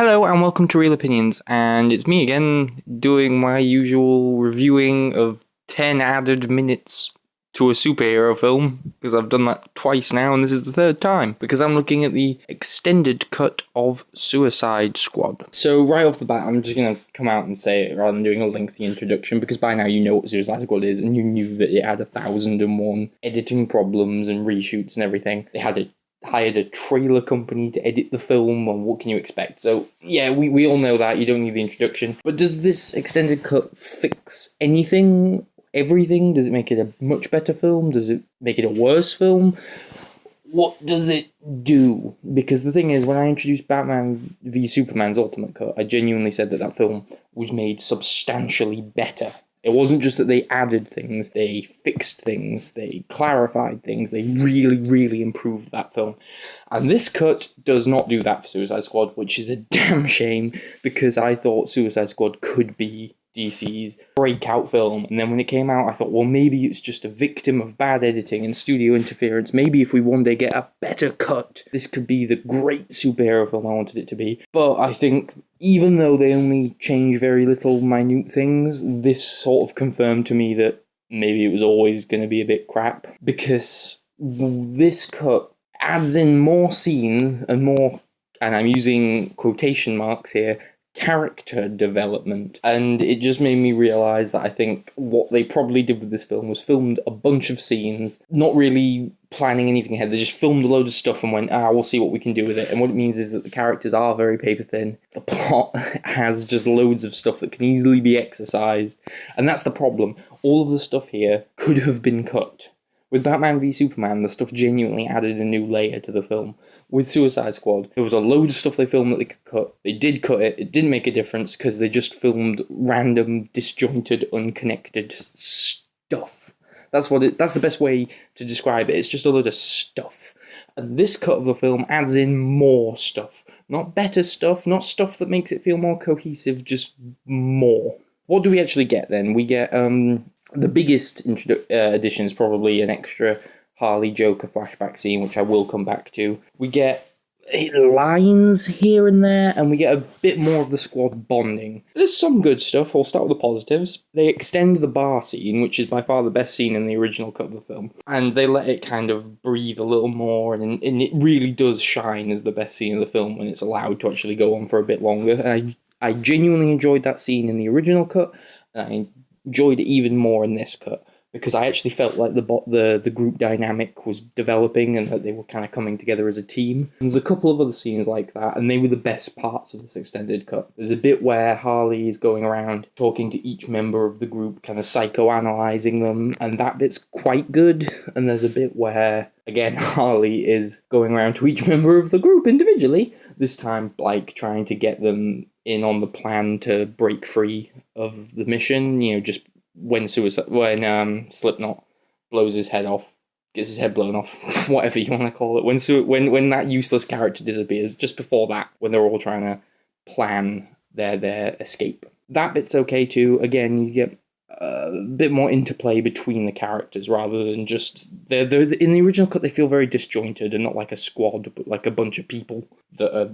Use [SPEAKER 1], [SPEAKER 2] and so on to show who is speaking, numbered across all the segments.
[SPEAKER 1] Hello and welcome to Real Opinions, and it's me again doing my usual reviewing of 10 added minutes to a superhero film, because I've done that twice now and this is the third time, because I'm looking at the extended cut of Suicide Squad. So right off the bat, I'm just going to come out and say it rather than doing a lengthy introduction, because by now you know what Suicide Squad is, and you knew that it had 1,001 editing problems and reshoots and everything. They had hired a trailer company to edit the film, and what can you expect? So yeah, we all know that, you don't need the introduction. But does this extended cut fix anything? Everything? Does it make it a much better film? Does it make it a worse film? What does it do? Because the thing is, when I introduced Batman v Superman's Ultimate Cut, I genuinely said that film was made substantially better. It wasn't just that they added things, they fixed things, they clarified things, they really improved that film. And this cut does not do that for Suicide Squad, which is a damn shame, because I thought Suicide Squad could be DC's breakout film, and then when it came out I thought, well, maybe it's just a victim of bad editing and studio interference. Maybe if we one day get a better cut, this could be the great superhero film I wanted it to be. But I think even though they only change very little minute things, this sort of confirmed to me that maybe it was always going to be a bit crap, because this cut adds in more scenes and more, and I'm using quotation marks here, character development. And it just made me realise that I think what they probably did with this film was filmed a bunch of scenes, not really planning anything ahead. They just filmed a load of stuff and went, we'll see what we can do with it. And what it means is that the characters are very paper thin. The plot has just loads of stuff that can easily be exercised. And that's the problem. All of the stuff here could have been cut. With Batman v Superman, the stuff genuinely added a new layer to the film. With Suicide Squad, there was a load of stuff they filmed that they could cut. They did cut it. It didn't make a difference because they just filmed random, disjointed, unconnected stuff. That's the best way to describe it. It's just a load of stuff. And this cut of the film adds in more stuff. Not better stuff, not stuff that makes it feel more cohesive, just more. What do we actually get then? We get, the biggest addition is probably an extra Harley Joker flashback scene, which I will come back to. We get lines here and there, and we get a bit more of the squad bonding. There's some good stuff. I'll start with the positives. They extend the bar scene, which is by far the best scene in the original cut of the film, and they let it kind of breathe a little more, and it really does shine as the best scene of the film when it's allowed to actually go on for a bit longer. And I genuinely enjoyed that scene in the original cut, and I enjoyed it even more in this cut, because I actually felt like the group dynamic was developing and that they were kind of coming together as a team. There's a couple of other scenes like that, and they were the best parts of this extended cut. There's a bit where Harley is going around talking to each member of the group, kind of psychoanalyzing them, and that bit's quite good. And there's a bit where, again, Harley is going around to each member of the group individually, this time like trying to get them in on the plan to break free of the mission, just when Slipknot blows his head off, gets his head blown off, whatever you want to call it, when that useless character disappears, just before that, when they're all trying to plan their escape. That bit's okay too. Again, you get a bit more interplay between the characters rather than just they're in the original cut. They feel very disjointed and not like a squad, but like a bunch of people that are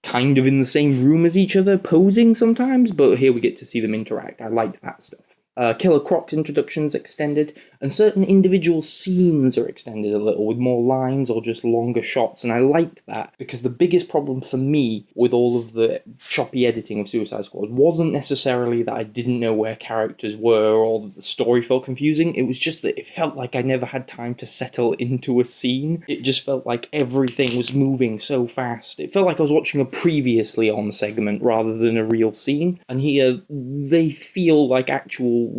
[SPEAKER 1] kind of in the same room as each other, posing sometimes, but here we get to see them interact. I liked that stuff. Killer Croc's introduction's extended, and certain individual scenes are extended a little with more lines or just longer shots, and I liked that, because the biggest problem for me with all of the choppy editing of Suicide Squad wasn't necessarily that I didn't know where characters were or that the story felt confusing. It was just that it felt like I never had time to settle into a scene. It just felt like everything was moving so fast. It felt like I was watching a previously on segment rather than a real scene, and here they feel like actual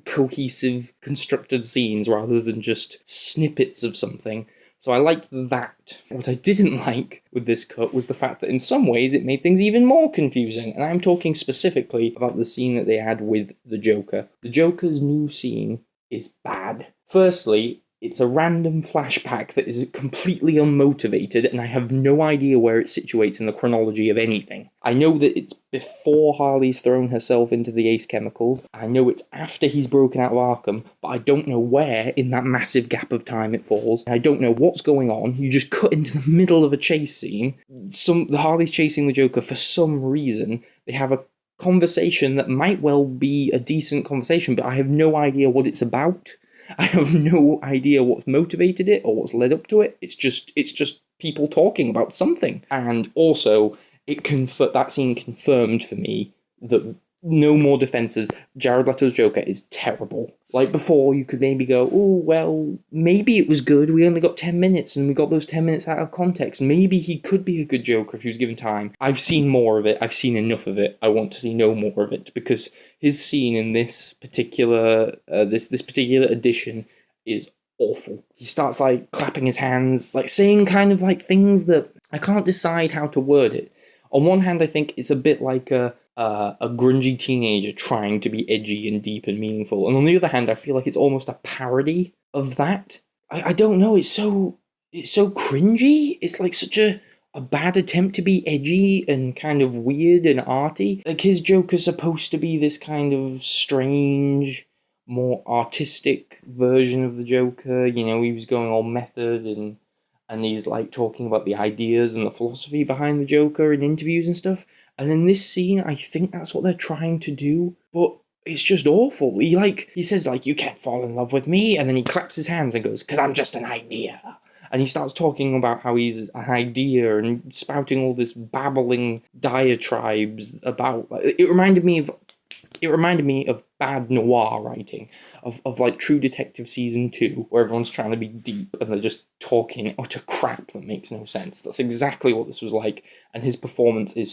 [SPEAKER 1] cohesive constructed scenes rather than just snippets of something. So I liked that. What I didn't like with this cut was the fact that in some ways it made things even more confusing, and I'm talking specifically about the scene that they had with the Joker. The Joker's new scene is bad. Firstly, It's a random flashback that is completely unmotivated, and I have no idea where it situates in the chronology of anything. I know that it's before Harley's thrown herself into the Ace chemicals. I know it's after he's broken out of Arkham, but I don't know where in that massive gap of time it falls. I don't know what's going on. You just cut into the middle of a chase scene. The Harley's chasing the Joker for some reason. They have a conversation that might well be a decent conversation, but I have no idea what it's about. I have no idea what's motivated it or what's led up to it. It's just people talking about something. And also, that scene confirmed for me that no more defenses. Jared Leto's Joker is terrible. Like before, you could maybe go, oh, well, maybe it was good. We only got 10 minutes and we got those 10 minutes out of context. Maybe he could be a good Joker if he was given time. I've seen more of it. I've seen enough of it. I want to see no more of it because his scene in this particular this particular edition is awful. He starts like clapping his hands, like saying kind of like things that I can't decide how to word it. On one hand, I think it's a bit like a grungy teenager trying to be edgy and deep and meaningful. And on the other hand, I feel like it's almost a parody of that. I don't know, it's so cringy. It's like such a bad attempt to be edgy and kind of weird and arty. Like his Joker's supposed to be this kind of strange, more artistic version of the Joker. You know, he was going all method and he's like talking about the ideas and the philosophy behind the Joker in interviews and stuff. And in this scene, I think that's what they're trying to do, but it's just awful. He says like, you can't fall in love with me, and then he claps his hands and goes, 'cause I'm just an idea. And he starts talking about how he's an idea and spouting all this babbling diatribes about. It reminded me of bad noir writing, of like True Detective Season 2, where everyone's trying to be deep and they're just talking utter crap that makes no sense. That's exactly what this was like, and his performance is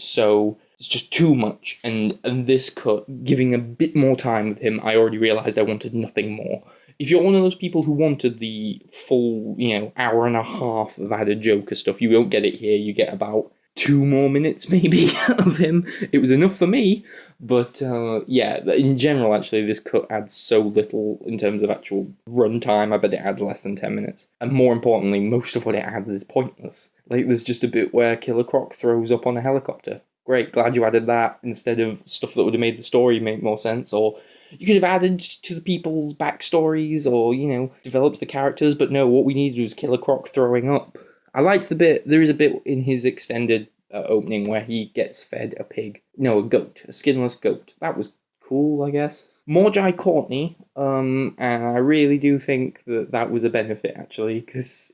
[SPEAKER 1] it's just too much, and this cut, giving a bit more time with him, I already realised I wanted nothing more. If you're one of those people who wanted the full, hour and a half of added Joker stuff, you won't get it here. You get about 2 more minutes, maybe, of him. It was enough for me, but in general, actually, this cut adds so little in terms of actual runtime. I bet it adds less than 10 minutes. And more importantly, most of what it adds is pointless. Like, there's just a bit where Killer Croc throws up on a helicopter. Great, glad you added that instead of stuff that would have made the story make more sense, or you could have added to the people's backstories, or, developed the characters, but no, what we needed was Killer Croc throwing up. I liked the bit, there is a bit in his extended opening where he gets fed a pig. No, a goat, a skinless goat. That was cool, I guess. More Jai Courtney, and I really do think that was a benefit, actually, because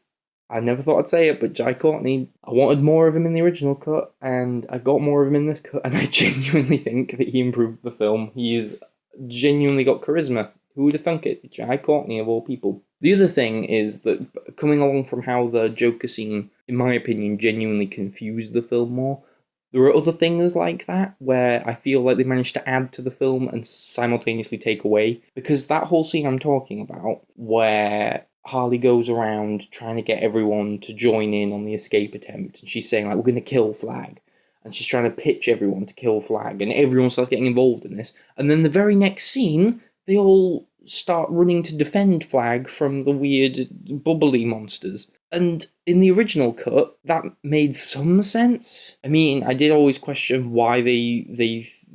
[SPEAKER 1] I never thought I'd say it, but Jai Courtney, I wanted more of him in the original cut, and I got more of him in this cut, and I genuinely think that he improved the film. He is genuinely got charisma. Who would have thunk it? Jai Courtney, of all people. The other thing is that, coming along from how the Joker scene, in my opinion, genuinely confused the film more, there are other things like that where I feel like they managed to add to the film and simultaneously take away. Because that whole scene I'm talking about, where Harley goes around trying to get everyone to join in on the escape attempt, and she's saying, like, we're going to kill Flag. And she's trying to pitch everyone to kill Flag, and everyone starts getting involved in this. And then the very next scene, they all start running to defend Flag from the weird bubbly monsters. And in the original cut, that made some sense. I mean, I did always question why they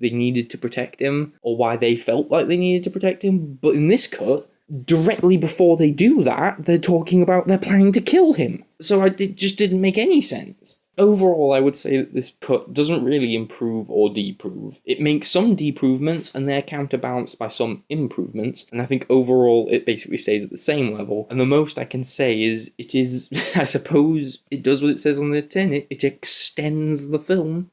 [SPEAKER 1] needed to protect him, or why they felt like they needed to protect him. But in this cut, directly before they do that, they're talking about they're planning to kill him. So it just didn't make any sense. Overall, I would say that this cut doesn't really improve or deprove. It makes some deprovements, and they're counterbalanced by some improvements, and I think overall it basically stays at the same level. And the most I can say is, I suppose, it does what it says on the tin, it extends the film.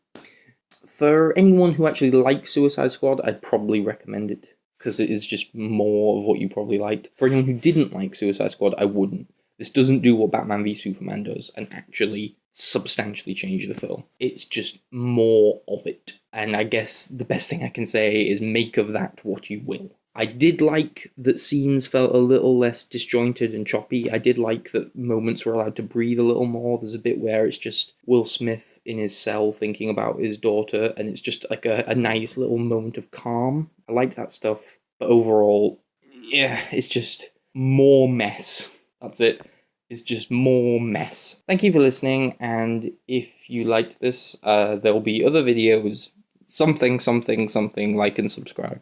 [SPEAKER 1] For anyone who actually likes Suicide Squad, I'd probably recommend it, because it is just more of what you probably liked. For anyone who didn't like Suicide Squad, I wouldn't. This doesn't do what Batman v Superman does, and actually substantially change the film. It's just more of it. And I guess the best thing I can say is make of that what you will. I did like that scenes felt a little less disjointed and choppy. I did like that moments were allowed to breathe a little more. There's a bit where it's just Will Smith in his cell thinking about his daughter, and it's just like a nice little moment of calm. I like that stuff. But overall, yeah, it's just more mess. That's it. It's just more mess. Thank you for listening, and if you liked this, there will be other videos. Something, like and subscribe.